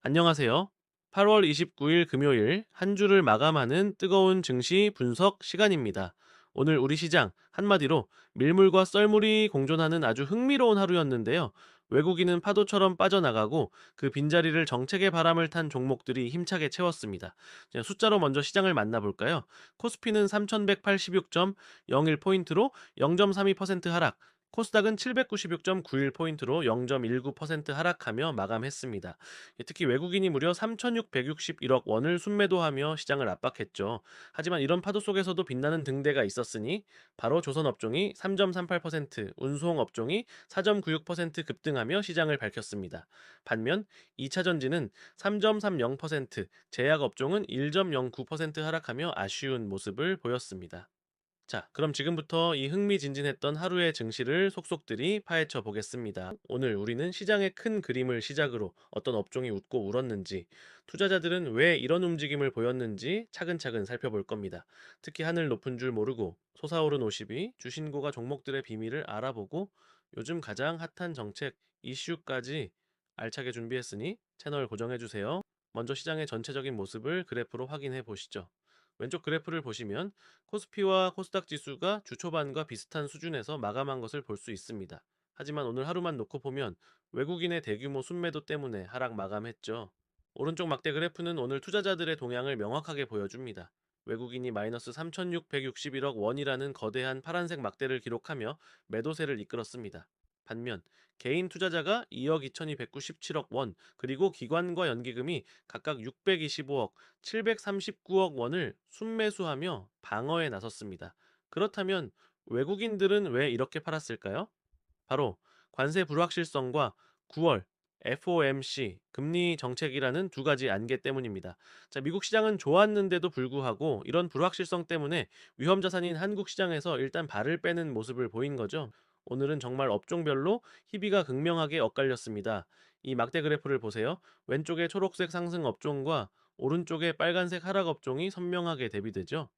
안녕하세요. 8월 29일 금요일 한 주를 마감하는 뜨거운 증시 분석 시간입니다. 오늘 우리 시장 한마디로 밀물과 썰물이 공존하는 아주 흥미로운 하루였는데요. 외국인은 파도처럼 빠져나가고 그 빈자리를 정책의 바람을 탄 종목들이 힘차게 채웠습니다. 자, 숫자로 먼저 시장을 만나볼까요? 코스피는 3186.01포인트로 0.32% 하락, 코스닥은 796.91포인트로 0.19% 하락하며 마감했습니다. 특히 외국인이 무려 3,661억 원을 순매도하며 시장을 압박했죠. 하지만 이런 파도 속에서도 빛나는 등대가 있었으니 바로 조선업종이 3.38%, 운송업종이 4.96% 급등하며 시장을 밝혔습니다. 반면 2차전지는 3.30%, 제약업종은 1.09% 하락하며 아쉬운 모습을 보였습니다. 자, 그럼 지금부터 이 흥미진진했던 하루의 증시를 속속들이 파헤쳐 보겠습니다. 오늘 우리는 시장의 큰 그림을 시작으로 어떤 업종이 웃고 울었는지, 투자자들은 왜 이런 움직임을 보였는지 차근차근 살펴볼 겁니다. 특히 하늘 높은 줄 모르고 솟아오른 50위, 주신고가 종목들의 비밀을 알아보고 요즘 가장 핫한 정책 이슈까지 알차게 준비했으니 채널 고정해 주세요. 먼저 시장의 전체적인 모습을 그래프로 확인해 보시죠. 왼쪽 그래프를 보시면 코스피와 코스닥 지수가 주 초반과 비슷한 수준에서 마감한 것을 볼 수 있습니다. 하지만 오늘 하루만 놓고 보면 외국인의 대규모 순매도 때문에 하락 마감했죠. 오른쪽 막대 그래프는 오늘 투자자들의 동향을 명확하게 보여줍니다. 외국인이 마이너스 3,661억 원이라는 거대한 파란색 막대를 기록하며 매도세를 이끌었습니다. 반면 개인 투자자가 2억 2,297억 원, 그리고 기관과 연기금이 각각 625억, 739억 원을 순매수하며 방어에 나섰습니다. 그렇다면 외국인들은 왜 이렇게 팔았을까요? 바로 관세 불확실성과 9월 FOMC 금리 정책이라는 두 가지 안개 때문입니다. 자, 미국 시장은 좋았는데도 불구하고 이런 불확실성 때문에 위험 자산인 한국 시장에서 일단 발을 빼는 모습을 보인 거죠. 오늘은 정말 업종별로 희비가 극명하게 엇갈렸습니다. 이 막대 그래프를 보세요. 왼쪽에 초록색 상승 업종과 오른쪽에 빨간색 하락 업종이 선명하게 대비되죠.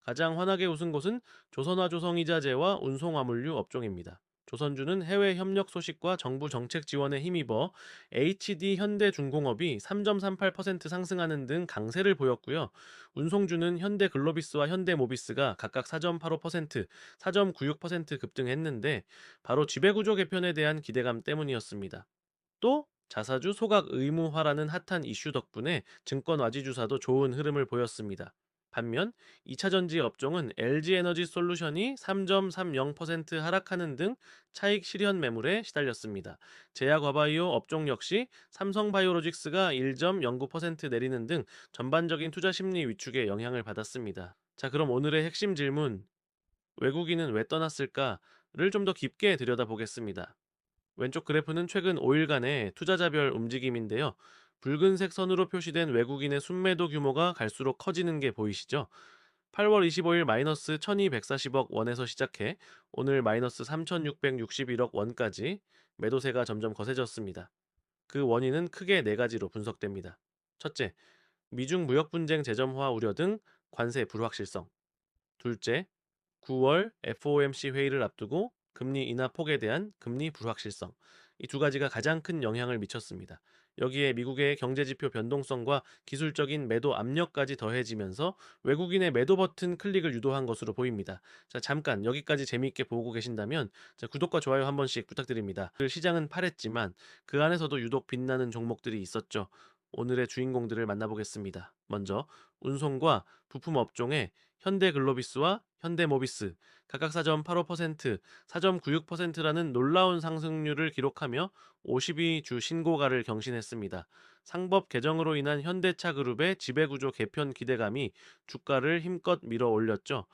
가장 환하게 웃은 곳은 조선화조성이자재와 운송화물류 업종입니다. 조선주는 해외 협력 소식과 정부 정책 지원에 힘입어 HD 현대중공업이 3.38% 상승하는 등 강세를 보였고요. 운송주는 현대글로비스와 현대모비스가 각각 4.85%, 4.96% 급등했는데 바로 지배구조 개편에 대한 기대감 때문이었습니다. 또 자사주 소각 의무화라는 핫한 이슈 덕분에 증권 와지주사도 좋은 흐름을 보였습니다. 반면 2차전지 업종은 LG에너지 솔루션이 3.30% 하락하는 등 차익 실현 매물에 시달렸습니다. 제약과바이오 업종 역시 삼성바이오로직스가 1.09% 내리는 등 전반적인 투자 심리 위축에 영향을 받았습니다. 자, 그럼 오늘의 핵심 질문, 외국인은 왜 떠났을까를 좀 더 깊게 들여다보겠습니다. 왼쪽 그래프는 최근 5일간의 투자자별 움직임인데요. 붉은색 선으로 표시된 외국인의 순매도 규모가 갈수록 커지는 게 보이시죠? 8월 25일 마이너스 1240억 원에서 시작해 오늘 마이너스 3661억 원까지 매도세가 점점 거세졌습니다. 그 원인은 크게 네 가지로 분석됩니다. 첫째, 미중 무역 분쟁 재점화 우려 등 관세 불확실성. 둘째, 9월 FOMC 회의를 앞두고 금리 인하 폭에 대한 금리 불확실성. 이 두 가지가 가장 큰 영향을 미쳤습니다. 여기에 미국의 경제지표 변동성과 기술적인 매도 압력까지 더해지면서 외국인의 매도 버튼 클릭을 유도한 것으로 보입니다. 자, 잠깐 여기까지 재미있게 보고 계신다면 자, 구독과 좋아요 한 번씩 부탁드립니다. 그 시장은 파랬지만 그 안에서도 유독 빛나는 종목들이 있었죠. 오늘의 주인공들을 만나보겠습니다. 먼저 운송과 부품 업종의 현대글로비스와 현대모비스 각각 4.85%, 4.96%라는 놀라운 상승률을 기록하며 50위 주 신고가를 경신했습니다. 상법 개정으로 인한 현대차 그룹의 지배구조 개편 기대감이 주가를 힘껏 밀어 올렸죠.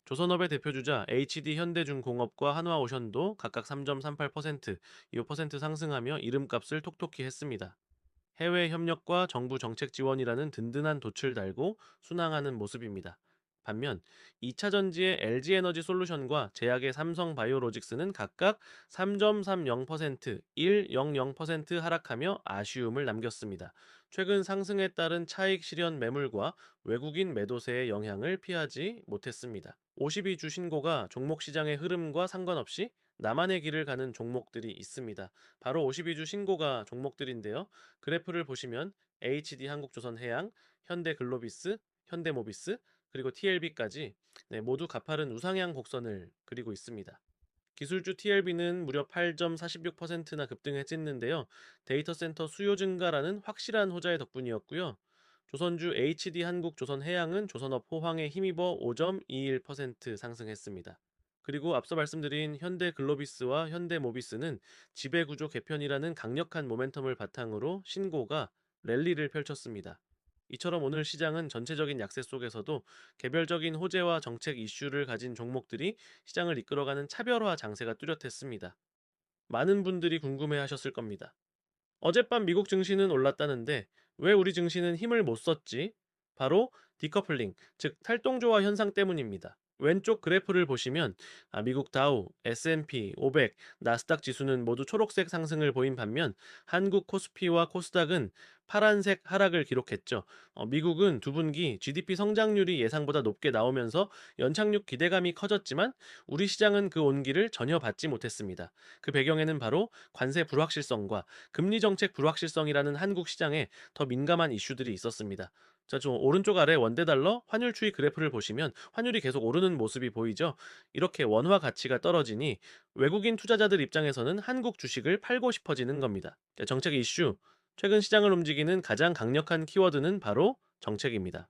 조선업의 대표주자 HD 현대중공업과 한화오션도 각각 3.38%, 2% 상승하며 이름값을 톡톡히 했습니다. 해외 협력과 정부 정책 지원이라는 든든한 돛을 달고 순항하는 모습입니다. 반면 2차 전지의 LG에너지 솔루션과 제약의 삼성바이오로직스는 각각 3.30%, 1.00% 하락하며 아쉬움을 남겼습니다. 최근 상승에 따른 차익 실현 매물과 외국인 매도세의 영향을 피하지 못했습니다. 52주 신고가 종목 시장의 흐름과 상관없이 나만의 길을 가는 종목들이 있습니다. 바로 52주 신고가 종목들인데요. 그래프를 보시면 HD 한국조선해양, 현대글로비스, 현대모비스, 그리고 TLB까지 모두 가파른 우상향 곡선을 그리고 있습니다. 기술주 TLB는 무려 8.46%나 급등했는데요. 데이터 센터 수요 증가라는 확실한 호재의 덕분이었고요. 조선주 HD 한국조선해양은 조선업 호황에 힘입어 5.21% 상승했습니다. 그리고 앞서 말씀드린 현대글로비스와 현대모비스는 지배구조 개편이라는 강력한 모멘텀을 바탕으로 신고가 랠리를 펼쳤습니다. 이처럼 오늘 시장은 전체적인 약세 속에서도 개별적인 호재와 정책 이슈를 가진 종목들이 시장을 이끌어가는 차별화 장세가 뚜렷했습니다. 많은 분들이 궁금해 하셨을 겁니다. 어젯밤 미국 증시는 올랐다는데 왜 우리 증시는 힘을 못 썼지? 바로 디커플링, 즉 탈동조화 현상 때문입니다. 왼쪽 그래프를 보시면 미국 다우, S&P 500, 나스닥 지수는 모두 초록색 상승을 보인 반면 한국 코스피와 코스닥은 파란색 하락을 기록했죠. 미국은 두 분기 GDP 성장률이 예상보다 높게 나오면서 연착륙 기대감이 커졌지만 우리 시장은 그 온기를 전혀 받지 못했습니다. 그 배경에는 바로 관세 불확실성과 금리 정책 불확실성이라는 한국 시장에 더 민감한 이슈들이 있었습니다. 자, 좀 오른쪽 아래 원대 달러 환율 추이 그래프를 보시면 환율이 계속 오르는 모습이 보이죠. 이렇게 원화 가치가 떨어지니 외국인 투자자들 입장에서는 한국 주식을 팔고 싶어지는 겁니다. 자, 정책 이슈. 최근 시장을 움직이는 가장 강력한 키워드는 바로 정책입니다.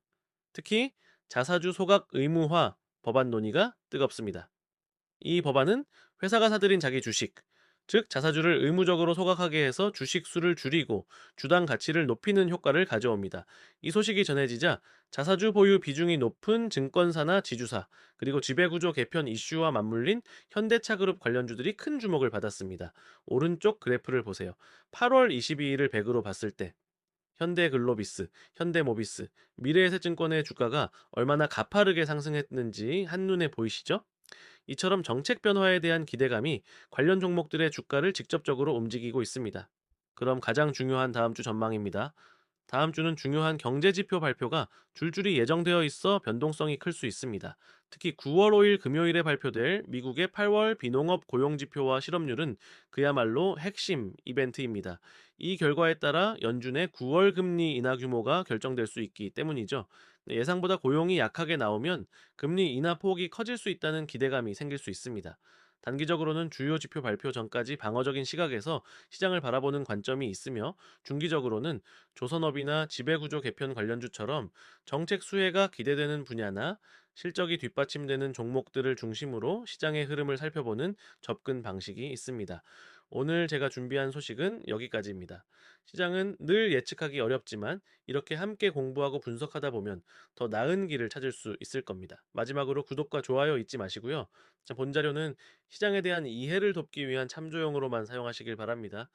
특히 자사주 소각 의무화 법안 논의가 뜨겁습니다. 이 법안은 회사가 사들인 자기 주식, 즉 자사주를 의무적으로 소각하게 해서 주식 수를 줄이고 주당 가치를 높이는 효과를 가져옵니다. 이 소식이 전해지자 자사주 보유 비중이 높은 증권사나 지주사, 그리고 지배구조 개편 이슈와 맞물린 현대차그룹 관련주들이 큰 주목을 받았습니다. 오른쪽 그래프를 보세요. 8월 22일을 100으로 봤을 때 현대글로비스, 현대모비스, 미래에셋증권의 주가가 얼마나 가파르게 상승했는지 한눈에 보이시죠? 이처럼 정책 변화에 대한 기대감이 관련 종목들의 주가를 직접적으로 움직이고 있습니다. 그럼 가장 중요한 다음 주 전망입니다. 다음 주는 중요한 경제 지표 발표가 줄줄이 예정되어 있어 변동성이 클 수 있습니다. 특히 9월 5일 금요일에 발표될 미국의 8월 비농업 고용 지표와 실업률은 그야말로 핵심 이벤트입니다. 이 결과에 따라 연준의 9월 금리 인하 규모가 결정될 수 있기 때문이죠. 예상보다 고용이 약하게 나오면 금리 인하 폭이 커질 수 있다는 기대감이 생길 수 있습니다. 단기적으로는 주요 지표 발표 전까지 방어적인 시각에서 시장을 바라보는 관점이 있으며, 중기적으로는 조선업이나 지배구조 개편 관련주처럼 정책 수혜가 기대되는 분야나 실적이 뒷받침되는 종목들을 중심으로 시장의 흐름을 살펴보는 접근 방식이 있습니다. 오늘 제가 준비한 소식은 여기까지입니다. 시장은 늘 예측하기 어렵지만 이렇게 함께 공부하고 분석하다 보면 더 나은 길을 찾을 수 있을 겁니다. 마지막으로 구독과 좋아요 잊지 마시고요. 자, 본 자료는 시장에 대한 이해를 돕기 위한 참조용으로만 사용하시길 바랍니다.